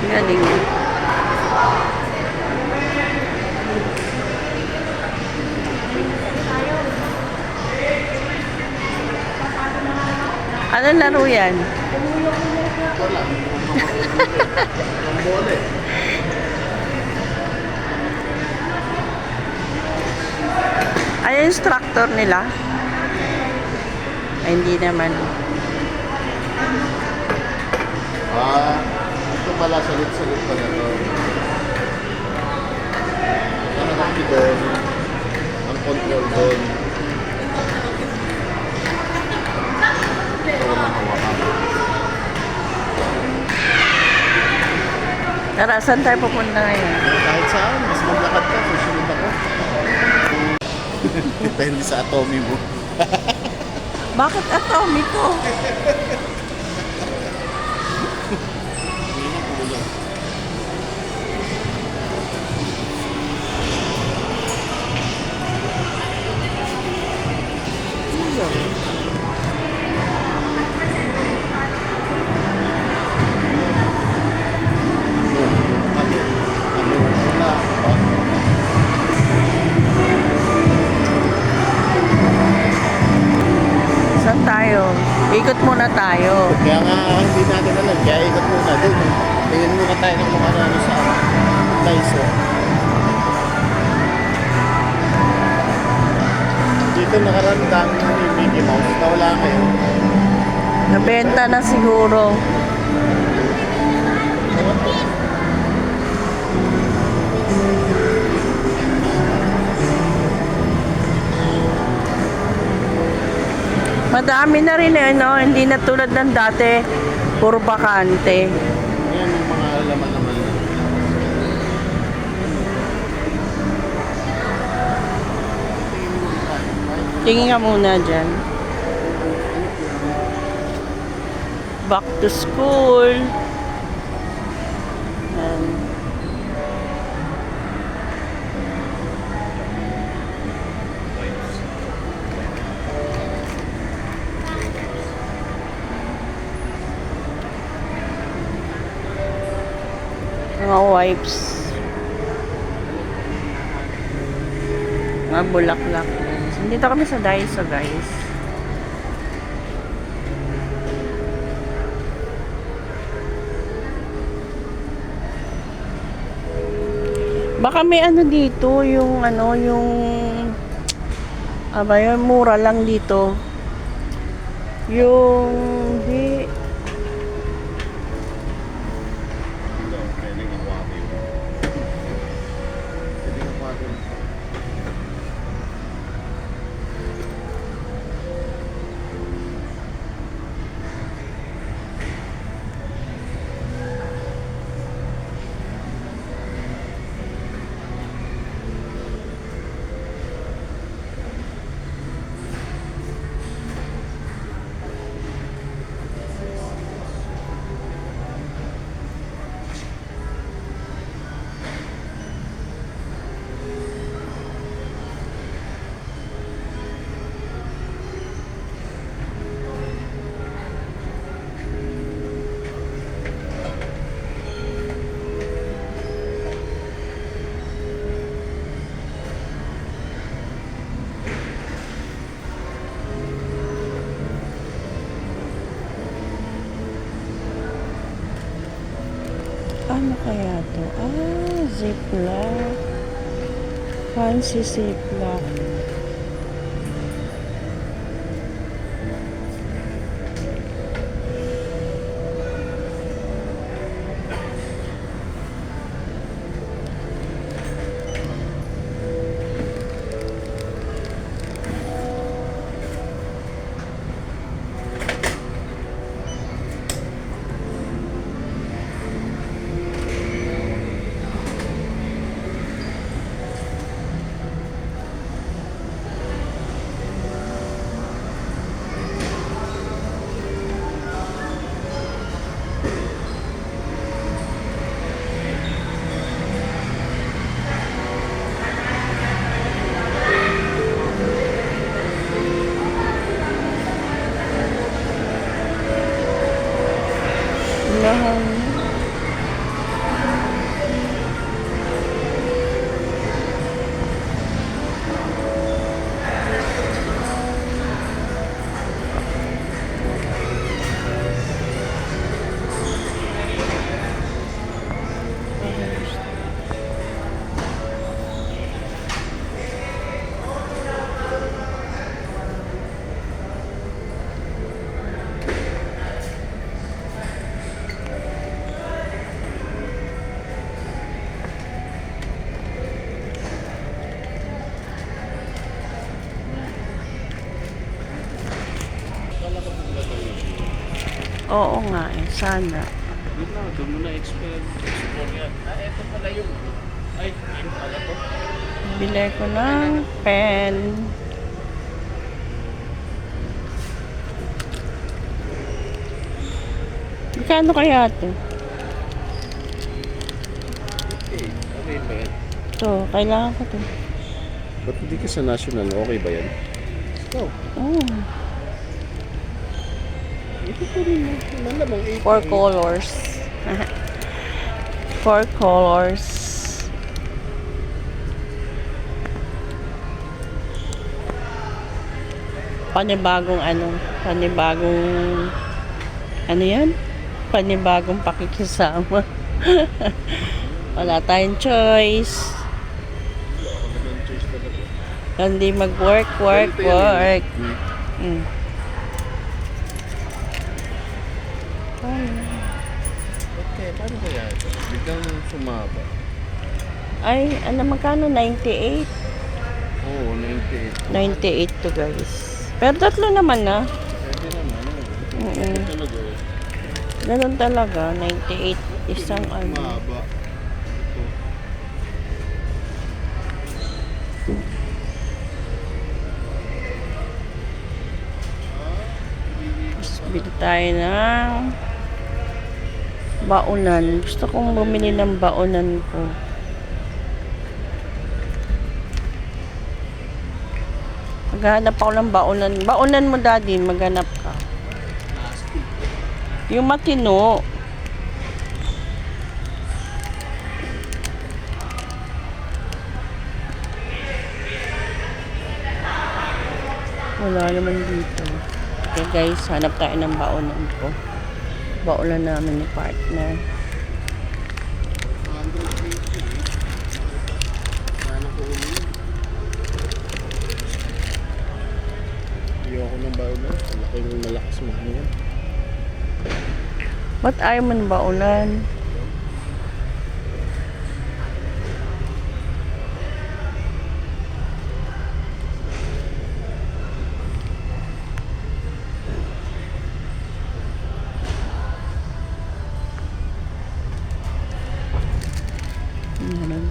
Galing. Ano laro yan? Wala. Ang bola eh. Ay, yung instructor nila? Ay, hindi naman. Ito pala, salit-salit pa na to. Ano ang doon? Ang control doon. Ito walang hawakan. Tara, saan tayo pupunta ngayon? Kahit saan, mas maglakad ka, susunod ako. Depende sa atomy mo. Bakit atomico? Hindi na kulang. Saan tayo? Ikot muna tayo. Kaya nga hindi natin alam, kaya ikot muna doon. Tingnan muna tayo ng mga ano sa Daiso. Dito nakarandang yung Mickey Mouse, nawala kayo. Nabenta na siguro. Madami na rin eh, no? Hindi na tulad ng dati. Puro bakante. Yan yung mga laman-laman na. Tingin ka muna dyan. Back to school. Yan. Mga wipes. Mga bulaklak. Dito kami sa Daiso, guys. Baka may ano dito, yung ano, yung yung mura lang dito. Yung di Pwedeng hawakin. Pwedeng hawakin. ano kaya to? Ziploc. Fancy ziploc. Oo nga eh, sana. Yun na, doon mo na explore yan. Eto pala yung... Ay, yun pala to. Bili ko ng pen. Magkano kaya ito? Okay, okay ba yan? Ito, kailangan ko ito. Ba't hindi ka sa national? Okay ba yan? Oh, Oh, ito po rin mo. Malamang 8. 4 colors. 4 colors. Panibagong ano yan? Panibagong pakikisama. Wala tayong choice. Hindi mag-work. Mm. Okay, paano kaya ito? Biglang sumaba. Ay, ano magkano? 98? Oo, 98. 98 to guys. Pero tatlo naman na. Pwede naman. Mm. Talaga. Ganun talaga. 98 isang ano. Mahaba. Ito. Bili tayo ng baonan. Gusto kong bumili ng baonan ko. Maghanap ako ng baonan. Baonan mo, daddy. Maghanap ka. Yung matino. Wala naman dito. Okay guys, hanap tayo ng baonan ko. Baonan namin ni partner. 180. Sana ko ulit. Ayoko ng baon na. Malaki ng malakas mo. Ano yan? Ba't ayaw mo ng baonan? Meron.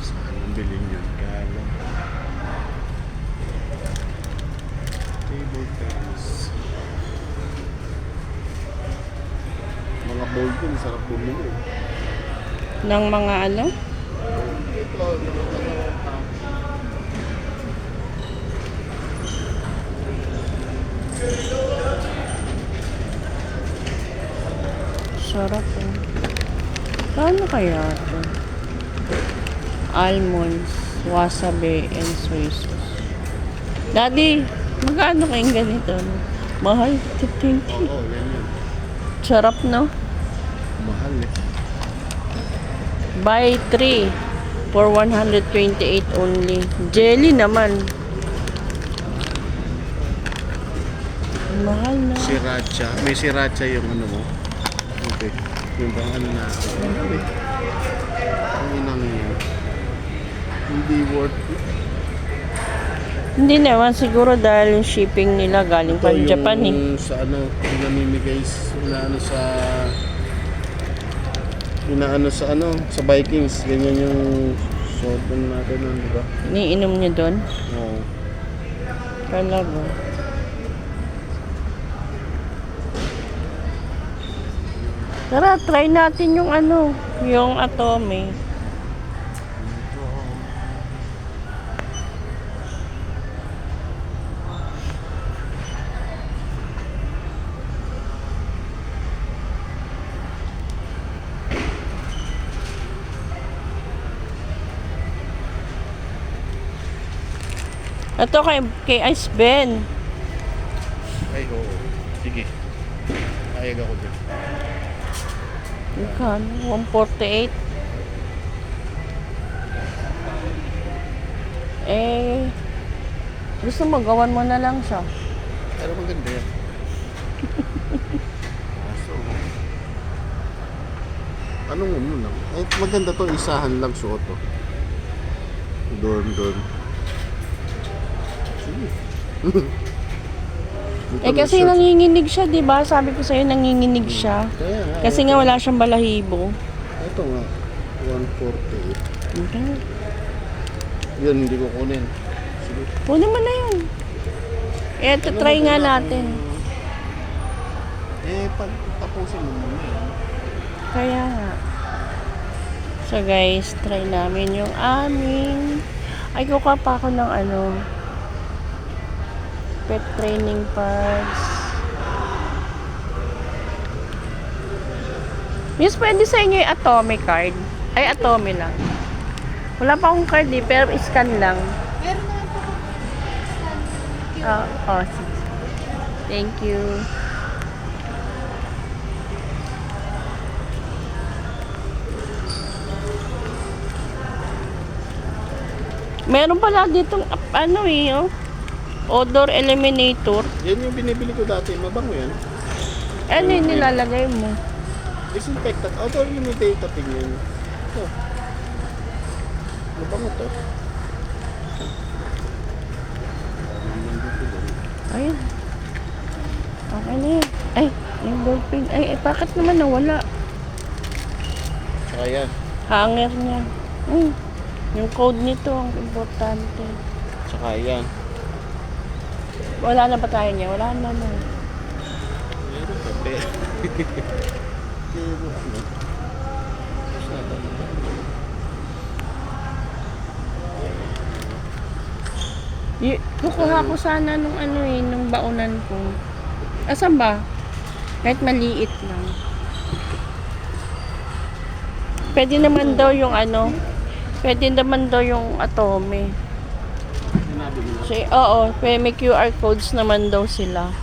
Saan ang bilhin yun? Kaya lang. Table tennis. Mga bowl din, sarap bumili. Ng mga ano? Ito, Sarap eh. Paano kaya ito? Almonds, wasabi, and soy sauce. Daddy, magkano kayong ganito? No? Mahal, 220. oo, yan yun. Sarap, no? Mahal eh. Buy 3 for 128 only. Jelly naman. Mahal na. Sriracha. May sriracha yung ano mo. Okay. Yung bang ano na. Okay. Ang inang yun. Hindi worth it. Hindi naman siguro dahil yung shipping nila galing pa Ito Japan eh. yung sa ano, yung namimigay na ano sa inaano sa ano, sa Vikings. Ganyan yung soton natin nun, di ba? Iniinom niyo doon? Oo. Talaga. Tara, try natin yung ano, yung atome. Ito kay Ice Ben. Ay, oo. Sige. Ayag ako din. Magkano? 148. Eh, gusto mo, gawan mo na lang siya. Pero maganda yan. Ano mo muna? Eh, maganda to, isahan lang suot to. Doon. Eh kasi nanginginig siya, di ba? Sabi ko sa'yo, nanginginig siya. Kaya nga. Kasi nga wala siyang balahibo. Ito nga. 148. Okay. Yun, hindi ko kunin. Sige. Kunin mo na yun. Eh, ito, try nga natin. Pag tapusin mo muna yun. Kaya nga. So guys, try namin yung aming... Ay, kukuha pa ako ng pet training pads. Miss, pwede sa inyo yung Atomy card? Ay, Atomy lang. Wala pa akong card pero scan lang. Meron naman po kami. Sige. Thank you. Meron pala ditong odor eliminator. Yan yung binibili ko dati. Mabango yan. Ano yung nilalagay mo? Disinfectant. Auto eliminator din yun. Ito. Mabango to. Ayun. Okay na yun. Ay, yung ballpen. Ay, bakit naman nawala? Tsaka yan. Hanger niya. Yung code nito ang importante. Tsaka yan. Wala na ba tayo niya? Wala na naman. Meron pa. Pero ano? Kukuha ko sana nung nung baunan ko. Asan ba? Kahit maliit lang. Pwede naman daw yung pwede naman daw yung Atomy. Sinabi mo na. So, oo, may QR codes naman daw sila.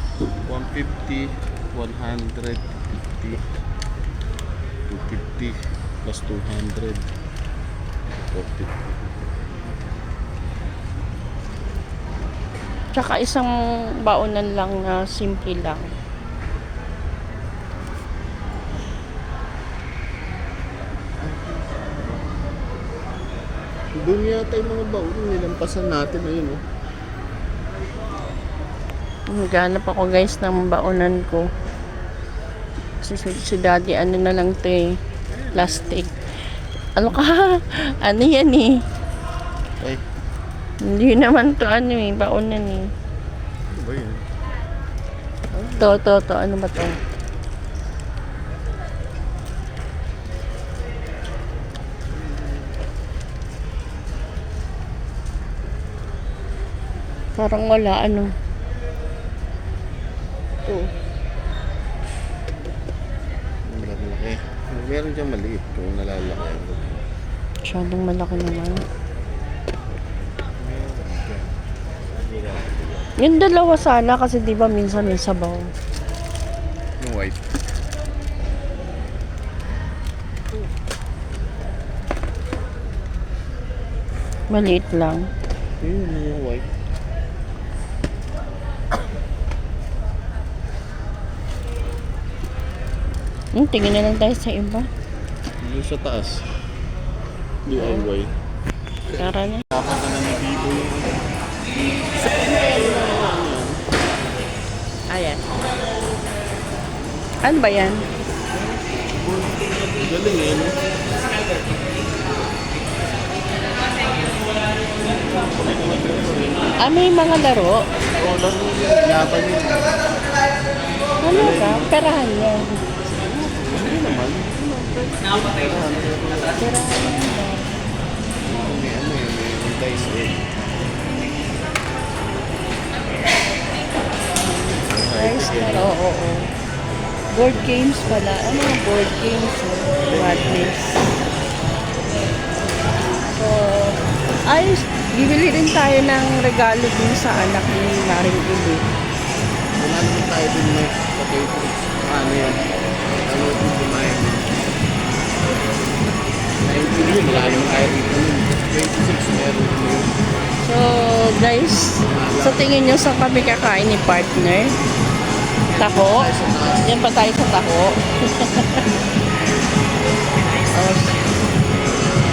150, 100, 50, 250, plus 200, 450. Tsaka isang baunan lang na simple lang. Doon yata yung mga baon. Nilampasan natin. Ayun, oh. Naghanap ako guys ng baunan ko. Si daddy na lang to plastic. Ano ka? Ano yan Ay, Hindi naman to baunan ano ba yan? To. Ano ba to? Parang wala Ito. Ang laki. Meron dyan maliit. Kung nalalaki. Masyadong malaki naman. Yung dalawa sana kasi di ba minsan may sabaw. Yung white. Maliit lang. Yung white. Tingin na lang tayo sa iba. Yung sa taas. DIY. Tara na. Dapat na ni Bibo yung Ayan. Ano ba yan? galing eh. No? May mga laro. Oo, laro yun. Laban yun. Ano ka? Perahan yan. Hindi naman. Perahan yan. May dice eh. Nice na. Oo. Board games pala. Ano mga board games? Madness. So, ayos. Bibili din tayo ng regalo din sa anak ni Maring Ili. Wala naman tayo din may potato. Ano yan? Ano yung kumain? 19 yun. Wala naman tayo dito nun. 26 meron yun. So, guys, sa tingin nyo saan kami kakain ni partner? Tako? Yan pa tayo sa tako.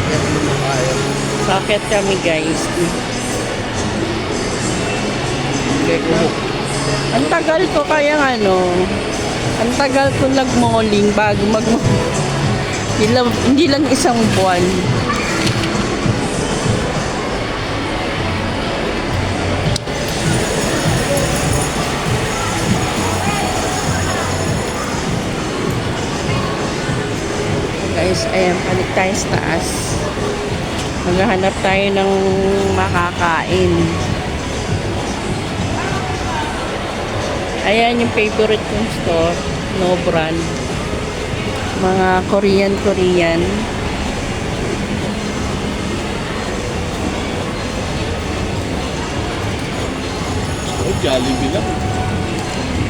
Kaya naman na kaya. Sakit kami, guys. order ko. Ang tagal ko kaya ang tagal ko nag-malling bago hindi lang isang buwan. Guys, ayan, balik tayo sa taas. Maghahanap tayo ng makakain. Ayan yung favorite kong store, no brand. Mga Korean. Oh, Jollibee lang.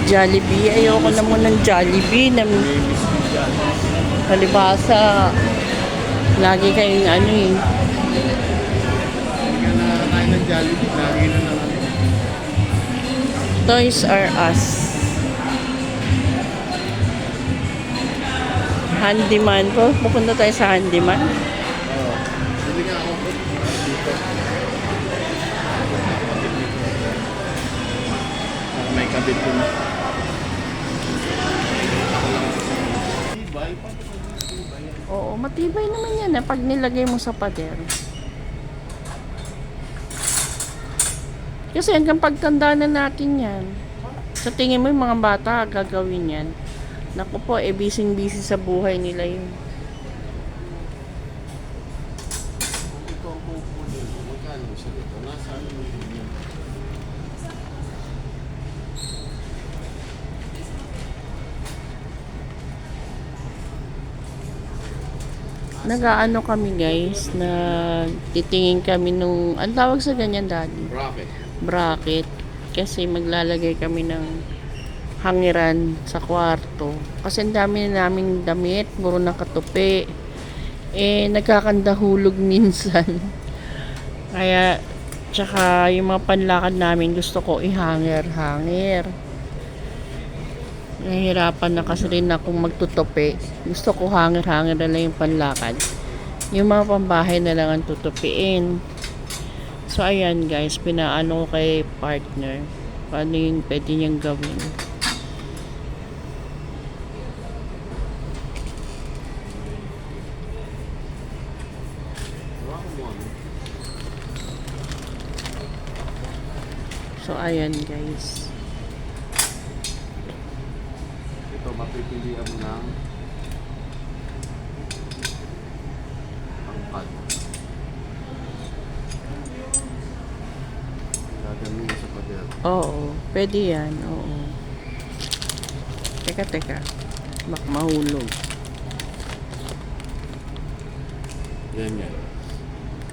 Jollibee, ayoko naman ng Jollibee. Namiss ko Jollibee. Palibasa, lagi kayong Hindi ka nakakain ng Jollibee. Lagi na lang. Toys R Us. Handyman po. Pupunta tayo sa Handyman. Oo. Hindi nga ako dito. May kabit ko na. Tibay? Paano ka tibay? Oo, matibay naman yan pag nilagay mo sa pader. Kasi hanggang pagtanda na natin yan. Sa tingin mo yung mga bata gagawin yan. Naku po, busy sa buhay nila yun. Ito ang kukunin ko. Magkano siya dito? Nasaan mo yun? Nag-aano kami guys, na titingin kami nung, ang tawag sa ganyan daddy? Bracket. Bracket. Kasi maglalagay kami ng hangiran sa kwarto. Kasi ang dami na naming damit, puro ng katupi. Nagkakandahulog minsan. Kaya, tsaka yung mga panlakad namin gusto ko i-hanger. Nahihirapan na kasi rin akong magtutupi. Gusto ko hanger na lang yung panlakad. Yung mga pambahay na lang ang tutupiin. So, ayan guys, pinaano ko kay partner. Paano yung pwede niyang gawin. So, ayan guys. Ito, mapipilian mo ng pangpad. Gagawin mo sa pader. Oo, pwede yan. Oo. Teka. Baka mahulog. Yan.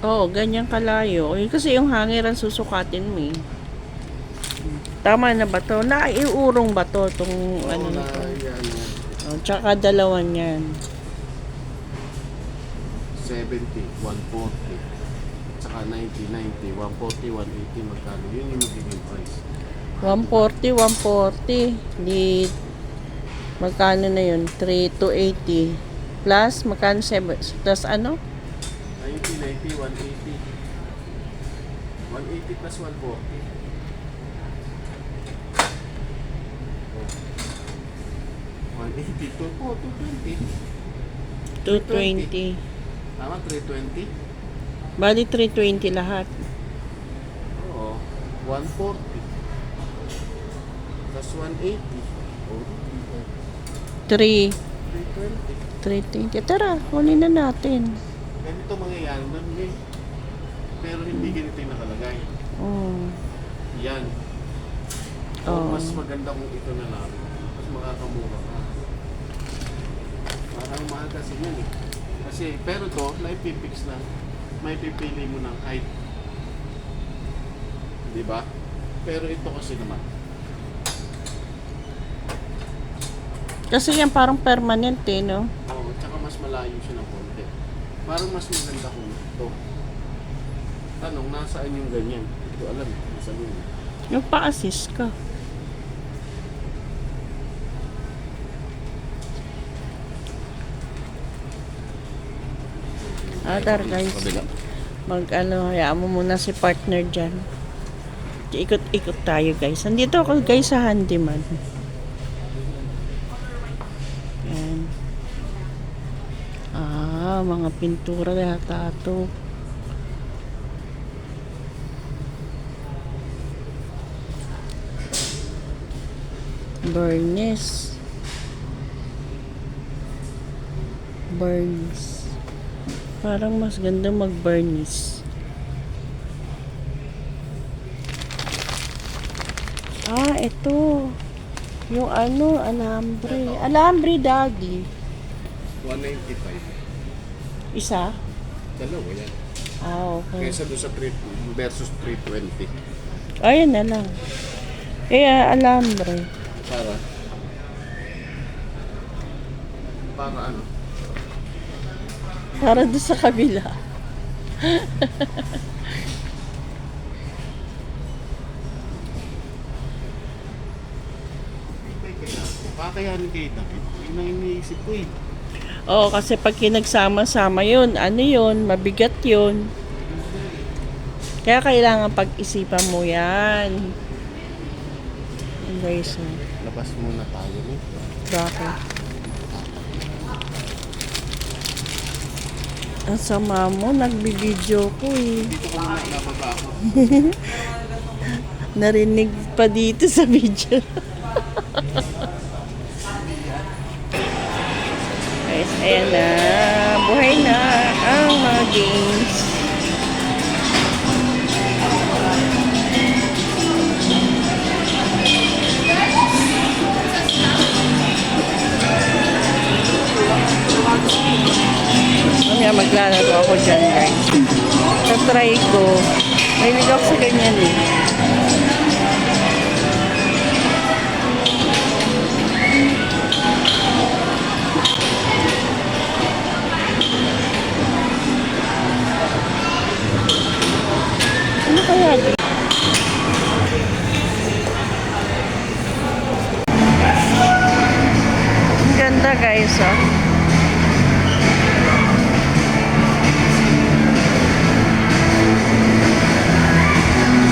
Oo, ganyan kalayo. Kasi yung hangin ang susukatin mo eh. Tama na ba to? Naiurong ba to? Itong ano na to? Yan. Oh, tsaka dalawa niyan. 70, 140. Tsaka 90, 140, 180. Magkano? Yun yung magiging price. 140. Di, magkano na yun? 3,280. Plus, magkano 7? Plus ano? 90, 180. 180 plus 140. 180 to 220. 220. Tama, 320? Bali 320 lahat. Oo. 140. Plus 180. Oh, 3. 320. 320. Tara, kunin na natin. Ganito mangyayari doon eh. Pero hindi ganito yung nakalagay. Oh. Yan. Oo. Mas maganda kung ito na lang. Mas makakamura ka. Parang mahal kasi yun eh. Kasi, pero to, naipipix na. May pipili mo ng height. Diba? Pero ito kasi naman. Kasi yan parang permanent eh, no? Oo, tsaka mas malayo siya ng konti. Parang mas maganda kung ito. Tanong, nasaan yung ganyan? Hindi ko alam. Nasaan yun? Yung pa-assist ka. Adar guys. Hayaan mo muna si partner dyan. Ikot-ikot tayo guys. Nandito ako guys sa handyman. Ayan. Mga pintura yata ito. Burnish. Parang mas ganda mag-burnish. Ito. Yung alambre. Alambre, daddy. 195. Isa? Dalawa yan. Okay. Kaysa doon sa 3 versus 320. Ayan na lang. Alambre. Para ano? Para doon sa kabila. Kakayanin kayo David. Yun ang iniisip ko eh. Oo, kasi pag kinagsama-sama yun, mabigat yun. Kaya kailangan pag-isipan mo yan. Guys, Labas muna tayo no? bakit? Ang sama mo, nagbibideo ko eh. Dito ko muna nababa ako. Narinig pa dito sa video. Guys, ayan na. Buhay na ang mga games. Mamaya maglalaro ako dyan guys. Try ko. May ako sa ganyan eh. Ano kaya ito? Ang ganda guys oh.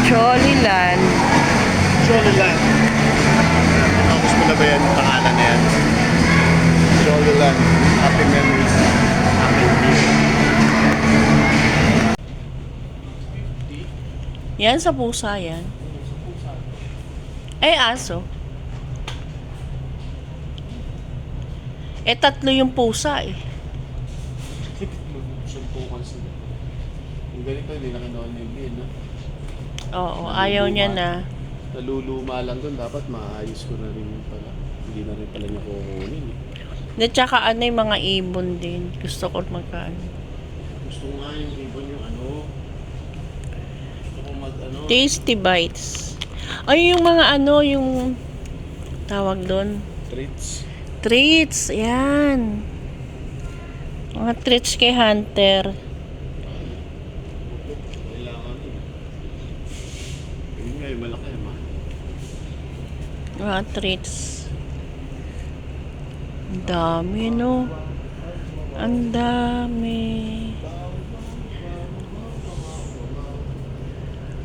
Jollyland. Jollyland. Tapos mo na ba yan yung pangalan na yan? Jollyland. Happy memories. Happy memories. Yan sa pusa yan. Aso. Tatlo yung pusa eh. Suntukan sila. Yung ganito, hindi na kinuha niya yung bill, no? Oo, ayaw niya na. Naluluma lang doon, dapat maayos ko na rin pala. Hindi na rin pala niya kukunin eh. At saka yung mga ibon din. Gusto ko magkaan. Gusto nga yung ibon yung ano. Gusto ko Tasty Bites. Ay, yung mga yung tawag doon. treats. Treats, yan. Mga treats kay Hunter. Kailangan yun. Yun nga yung malaki ma. Mga treats. Ang dami, no? Ang dami.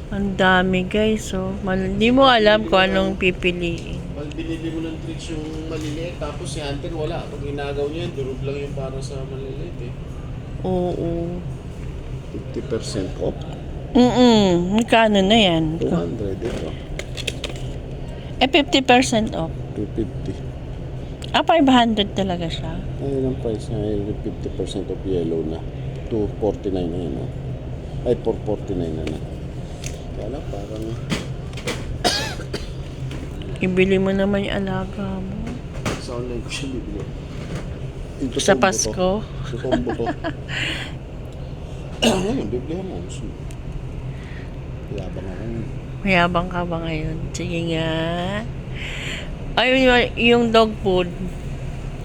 Ang dami, guys, oh. Hindi mo alam kung anong pipiliin. Pag binili mo ng treats yung maliliit, tapos si Hunter wala. Pag inagaw niya, durog lang yung para sa maliliit eh. Oo. 50% off. Magkano na yan? 200 ito. 50% off. 250. 500 talaga siya. Ayun ang price niya. Ayun, 50% of yellow na. 249 na yun. Oh. Ay, 449 na na. Kaya lang, parang... Ibili mo naman yung alaga mo. Sa online ko siya bibili. Sa Pasko. Sa combo to. Ayun, bibili mo. Yabang ako. Mayabang ka ba ngayon? Sige nga. Ay, yung dog food.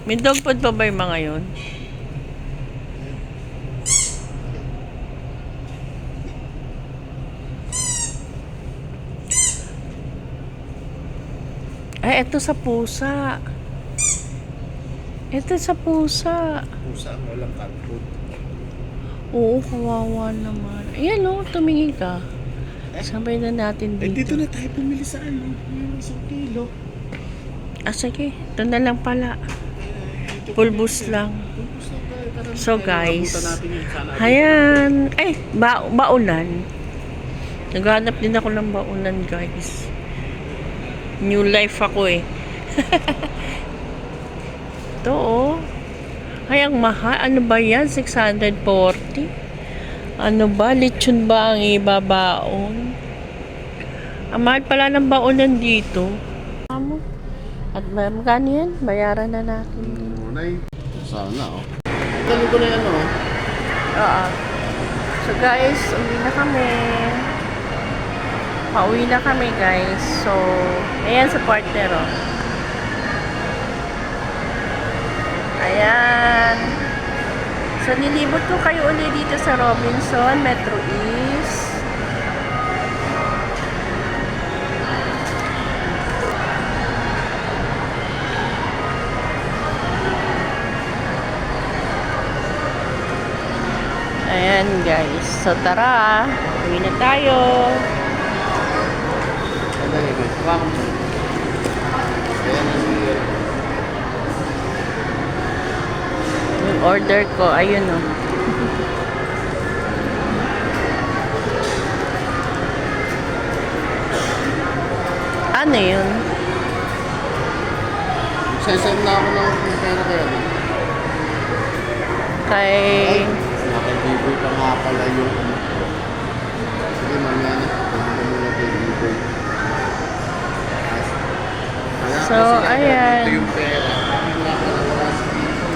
May dog food pa ba yung mga yun? Ay, ito sa pusa. Ito sa pusa. Pusa, walang cat food. Oo, kawawa naman. Ayan o, tumingin ka. Sabay na natin Eh, dito dito. na tayo bumili sa ano, yung 1 kilo. Ah, sige. Ito na lang pala. Dito Pulbos bumili. lang. Pulbos lang tayo. Tara na So, tayo. guys. Abutan natin yun. Sana Ayan. Ay, baunan. Naghanap din ako ng baunan, guys. New life ako eh. Ito, oh. Ay, ang mahal. Ano ba yan? 640? Ano ba? Lechon ba ang ibabaon? Ang mahal pala ng baonan dito. Amo. At magkano yan? Bayaran na natin. Munay. Sana, oh. Dali ko na yan, oh. Oo. So guys, uwi na kami. Pauwi na kami guys. So, ayan sa partner, oh. Ayan. So, nilibot ko kayo ulit dito sa Robinson, Metro East. Ayan guys. So, tara. Uwi na tayo. Dali, guys. Hawakan mo. Ayan ang year. Yung order ko, ayun oh. Ano yun? Sesend na ako ng pera kaya. Kay... Nakabiboy pa nga pala yung ano. Sige, mamaya na. Pumunta muna kay Biboy. So, ayan. Ito yung pera. Yung nga pala wala sa Biboy.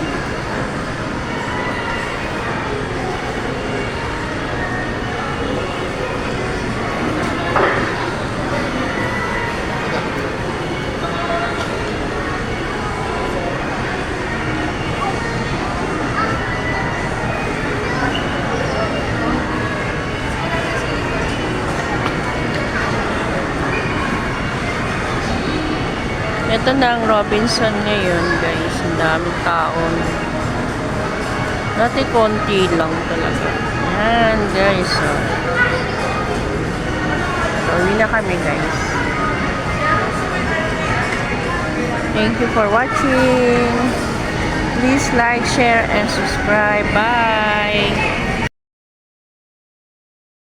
Ito na ang Robinson ngayon, guys. Ang daming taon. Dati konti lang talaga. Yan, guys. Oh. So, uwi na kami, guys. Thank you for watching. Please like, share, and subscribe. Bye!